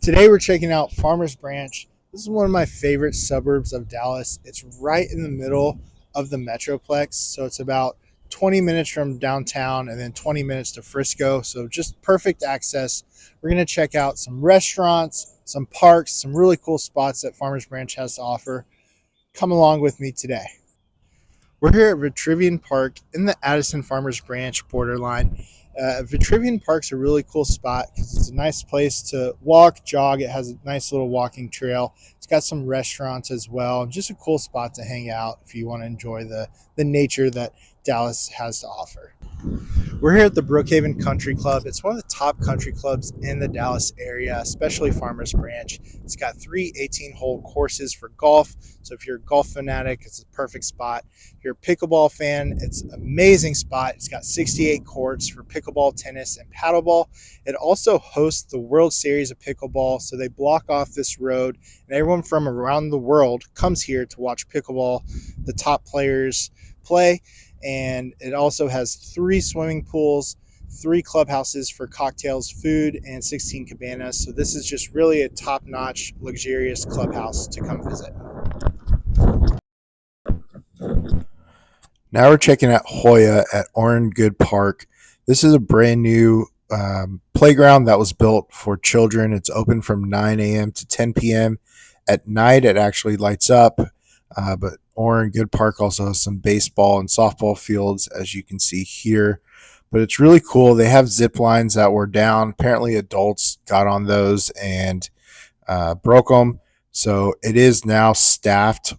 Today we're checking out Farmers Branch. This is one of my favorite suburbs of Dallas. It's right in the middle of the Metroplex, so it's about 20 minutes from downtown and then 20 minutes to Frisco, so just perfect access. We're going to check out some restaurants, some parks, some really cool spots that Farmers Branch has to offer. Come along with me today. We're here at Vitruvian Park in the Addison Farmers Branch borderline. Vitruvian Park's a really cool spot because it's a nice place to walk, jog. It has a nice little walking trail. It's got some restaurants as well. Just a cool spot to hang out if you want to enjoy the nature that Dallas has to offer. We're here at the Brookhaven Country Club. It's one of the top country clubs in the Dallas area, especially Farmers Branch. It's got three 18-hole courses for golf. So if you're a golf fanatic, it's a perfect spot. If you're a pickleball fan, it's an amazing spot. It's got 68 courts for pickleball, tennis, and paddleball. It also hosts the World Series of Pickleball. So they block off this road, and everyone from around the world comes here to watch pickleball, the top players play. And it also has 3 swimming pools, 3 clubhouses for cocktails, food, and 16 cabanas. So this is just really a top-notch, luxurious clubhouse to come visit. Now we're checking out Joya at Oran Park. This is a brand new playground that was built for children. It's open from 9 a.m. to 10 p.m. At night, it actually lights up, but Oran Park also has some baseball and softball fields, as you can see here. But it's really cool. They have zip lines that were down. Apparently, adults got on those and broke them. So it is now staffed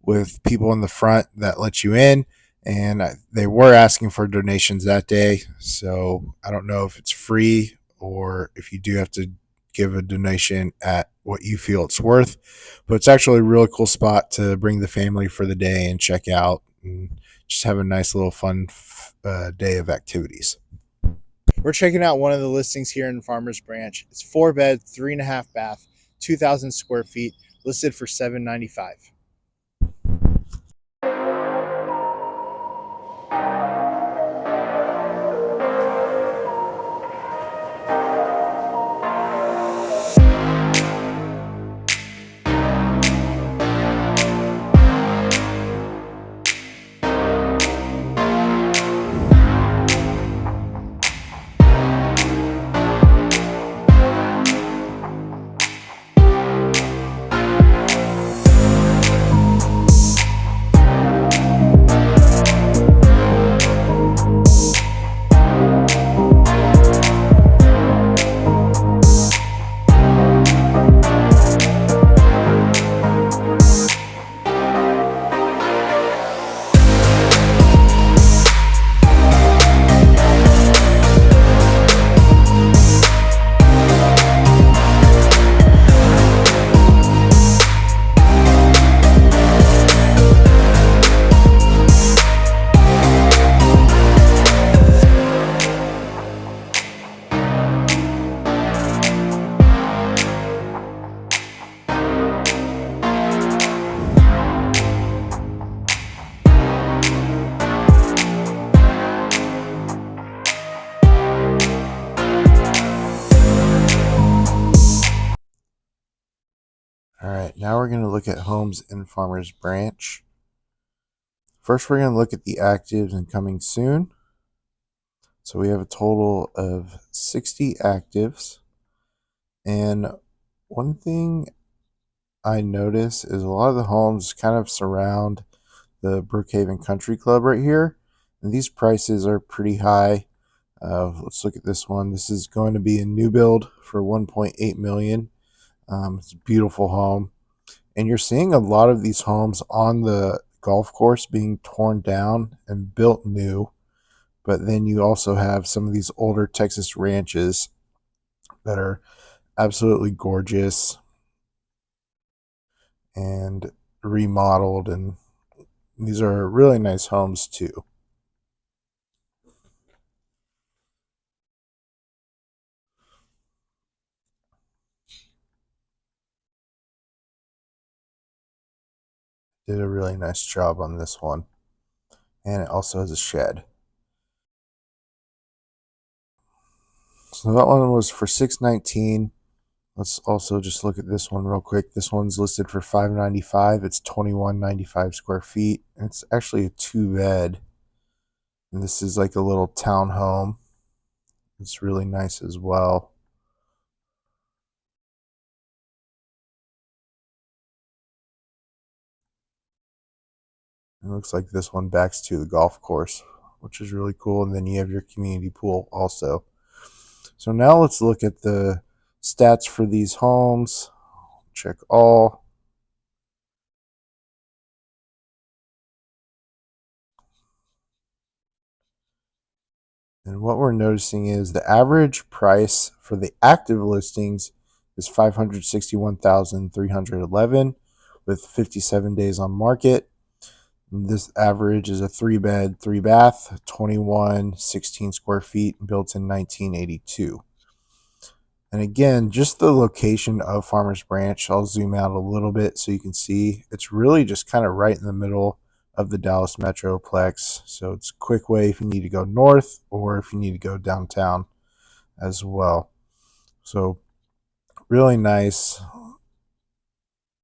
with people in the front that let you in. And they were asking for donations that day. So I don't know if it's free or if you do have to give a donation at what you feel it's worth. But it's actually a really cool spot to bring the family for the day and check out and just have a nice little fun day of activities. We're checking out one of the listings here in Farmers Branch. It's 4-bed, 3.5 bath, 2,000 square feet, listed for $795. All right, now we're going to look at homes in Farmers Branch. First, we're going to look at the actives and coming soon. So we have a total of 60 actives. And one thing I notice is a lot of the homes kind of surround the Brookhaven Country Club right here. And these prices are pretty high. Let's look at this one. This is going to be a new build for $1.8 million. It's a beautiful home. And you're seeing a lot of these homes on the golf course being torn down and built new. But then you also have some of these older Texas ranches that are absolutely gorgeous and remodeled. And these are really nice homes too. Did a really nice job on this one. And it also has a shed. So that one was for $619. Let's also just look at this one real quick. This one's listed for $595. It's 2195 square feet. It's actually a 2-bed. And this is like a little townhome. It's really nice as well. It looks like this one backs to the golf course, which is really cool. And then you have your community pool also. So now let's look at the stats for these homes. Check all. And what we're noticing is the average price for the active listings is $561,311 with 57 days on market. And this average is a 3-bed, 3-bath, 2116 square feet, built in 1982. And again, just the location of Farmers Branch, I'll zoom out a little bit so you can see. It's really just kind of right in the middle of the Dallas Metroplex. So it's a quick way if you need to go north or if you need to go downtown as well. So really nice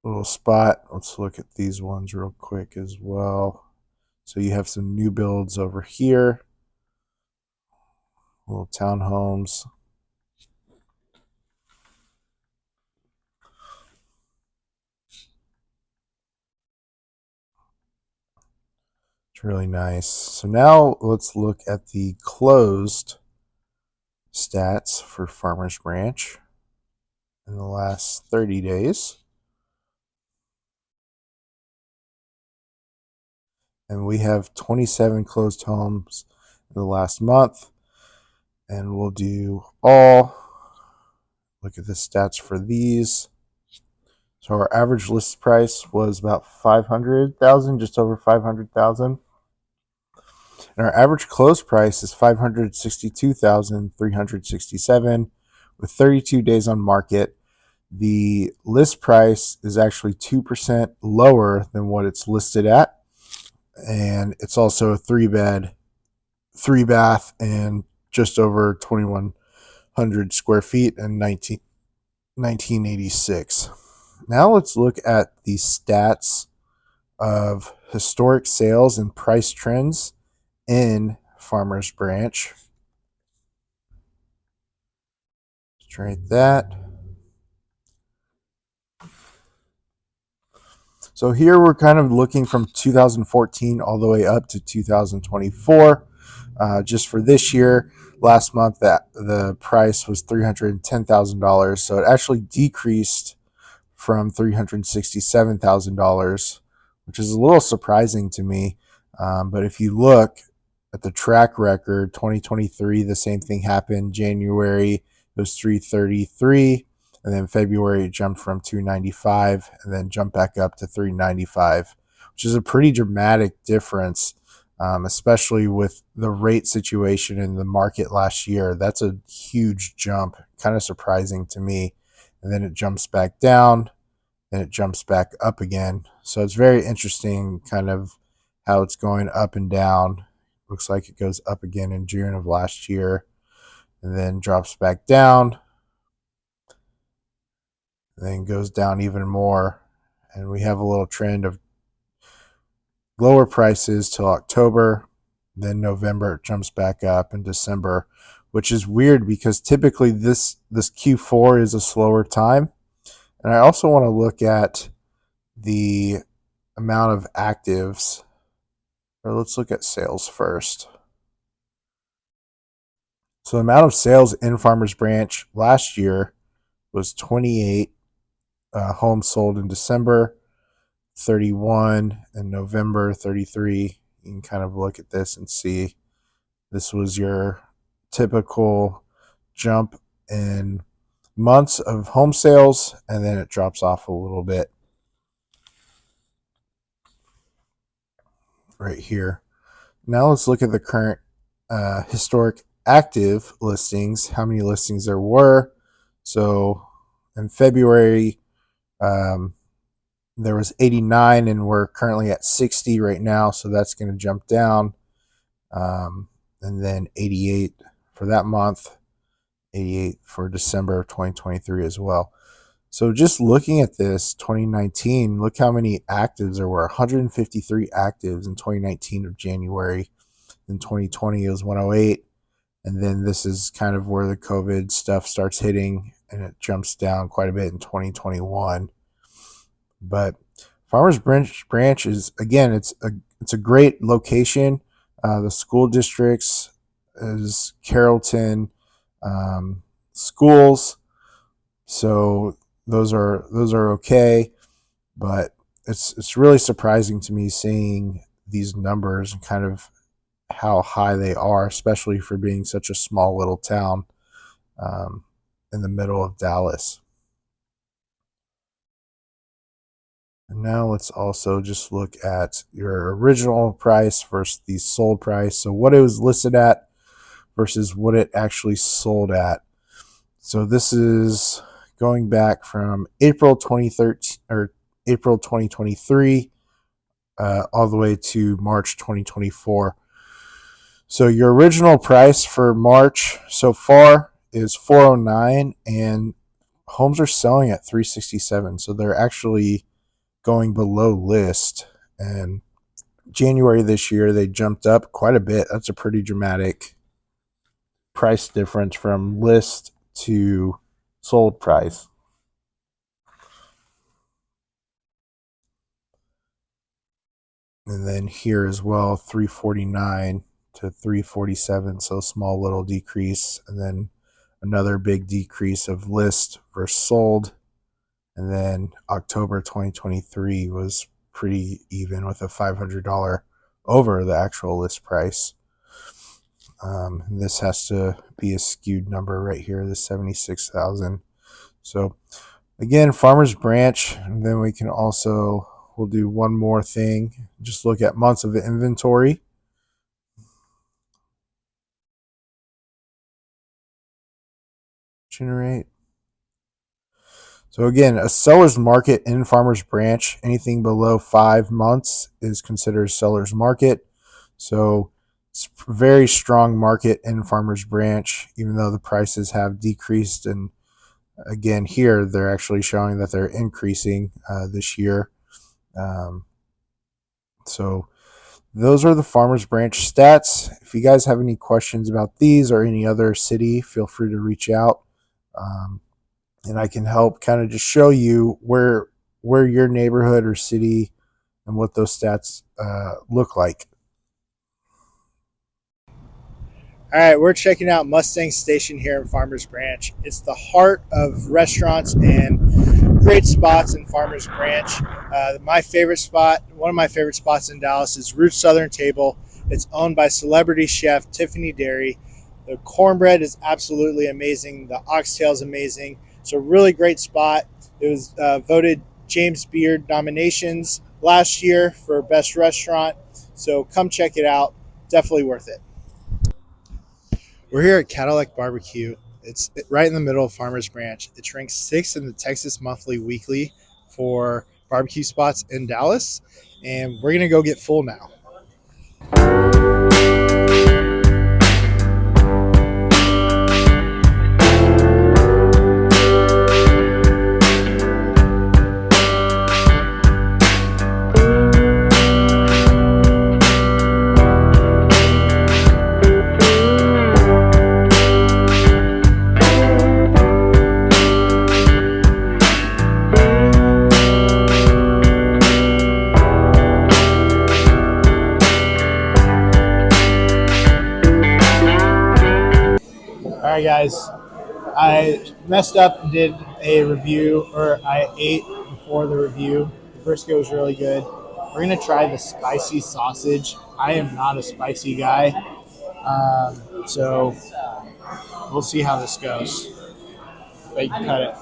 little spot. Let's look at these ones real quick as well. So you have some new builds over here, little townhomes. It's really nice. So now let's look at the closed stats for Farmers Branch in the last 30 days. And we have 27 closed homes in the last month. And we'll do all. Look at the stats for these. So our average list price was about 500,000, just over 500,000. And our average close price is 562,367 with 32 days on market. The list price is actually 2% lower than what it's listed at. And it's also a 3-bed, 3-bath, and just over 2,100 square feet in 1986. Now let's look at the stats of historic sales and price trends in Farmers Branch. Straight that. So here we're kind of looking from 2014 all the way up to 2024. Just for this year, last month that the price was $310,000. So it actually decreased from $367,000, which is a little surprising to me. But if you look at the track record, 2023, the same thing happened. January, it was 333. And then February, it jumped from 295 and then jumped back up to 395, which is a pretty dramatic difference, especially with the rate situation in the market last year. That's a huge jump, kind of surprising to me. And then it jumps back down and it jumps back up again. So it's very interesting kind of how it's going up and down. Looks like it goes up again in June of last year and then drops back down. Then goes down even more, and we have a little trend of lower prices till October, then November it jumps back up, in December, which is weird because typically this Q4 is a slower time. And I also want to look at the amount of actives, or let's look at sales first. So the amount of sales in Farmers Branch last year was 28 homes sold in December, 31 in November, 33. You can kind of look at this and see this was your typical jump in months of home sales, and then it drops off a little bit right here. Now let's look at the current historic active listings, how many listings there were. So in February, there was 89 and we're currently at 60 right now. So that's going to jump down. And then 88 for that month. 88 for December of 2023 as well. So just looking at this 2019, look how many actives there were. 153 actives in 2019 of January. In 2020 it was 108. And then this is kind of where the COVID stuff starts hitting, and it jumps down quite a bit in 2021. But Farmers Branch is, again, it's a great location. The school districts is Carrollton schools, so those are okay. But it's really surprising to me seeing these numbers and kind of how high they are, especially for being such a small little town in the middle of Dallas. And now let's also just look at your original price versus the sold price. So what it was listed at versus what it actually sold at. So this is going back from April 2013 or April 2023 all the way to March 2024. So your original price for March so far is $409, and homes are selling at $367. So they're actually going below list. And January this year, they jumped up quite a bit. That's a pretty dramatic price difference from list to sold price. And then here as well, 349 to 347, so small little decrease, and then another big decrease of list versus sold. And then October 2023 was pretty even with a $500 over the actual list price. This has to be a skewed number right here, the 76,000. So again, Farmers Branch, and then we can also, we'll do one more thing, just look at months of inventory. Generate. So again, a seller's market in Farmers Branch, anything below 5 months is considered seller's market. So it's a very strong market in Farmers Branch, even though the prices have decreased. And again, here they're actually showing that they're increasing this year. So those are the Farmers Branch stats. If you guys have any questions about these or any other city, feel free to reach out. And I can help kind of just show you where your neighborhood or city and what those stats look like. All right, we're checking out Mustang Station here in Farmers Branch. It's the heart of restaurants and great spots in Farmers Branch. My favorite spot, one of my favorite spots in Dallas, is Roots Southern Table. It's owned by celebrity chef Tiffany Derry. The cornbread is absolutely amazing. The oxtail is amazing. It's a really great spot. It was voted James Beard nominations last year for best restaurant. So come check it out. Definitely worth it. We're here at Cattleack BBQ. It's right in the middle of Farmers Branch. It's ranked 6th in the Texas Monthly Weekly for barbecue spots in Dallas. And we're going to go get full now. All right, guys, I messed up and did a review, or I ate before the review. The brisket was really good. We're going to try the spicy sausage. I am not a spicy guy, so we'll see how this goes. If I can cut it.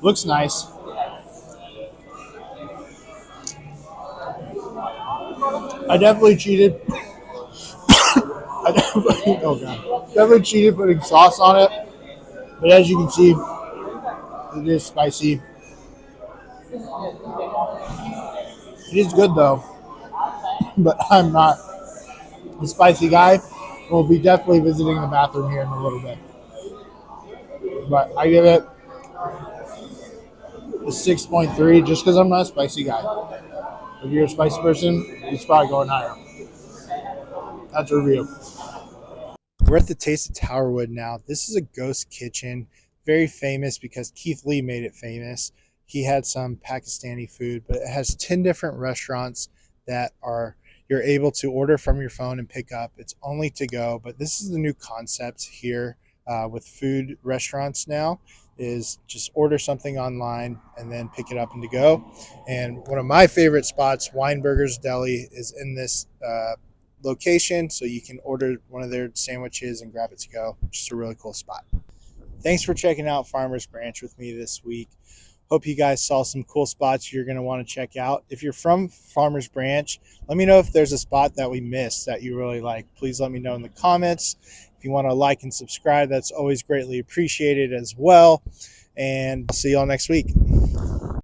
Looks nice. I definitely cheated. Definitely cheated putting sauce on it. But as you can see, it is spicy. It is good though, but I'm not a spicy guy. We'll be definitely visiting the bathroom here in a little bit. but I give it a 6.3 just because I'm not a spicy guy. If you're a spicy person, it's probably going higher. That's a review. We're at the Taste of Towerwood now. This is a ghost kitchen, very famous because Keith Lee made it famous. He had some Pakistani food, but it has 10 different restaurants that are you're able to order from your phone and pick up. It's only to go, but this is the new concept here with food restaurants now is just order something online and then pick it up and to go. And one of my favorite spots, Weinberger's Deli, is in this location, so you can order one of their sandwiches and grab it to go. Just a really cool spot. Thanks for checking out Farmers Branch with me this week. Hope you guys saw some cool spots you're going to want to check out. If you're from Farmers Branch, let me know if there's a spot that we missed that you really like. Please let me know in the comments. If you want to like and subscribe, that's always greatly appreciated as well. And I'll see y'all next week.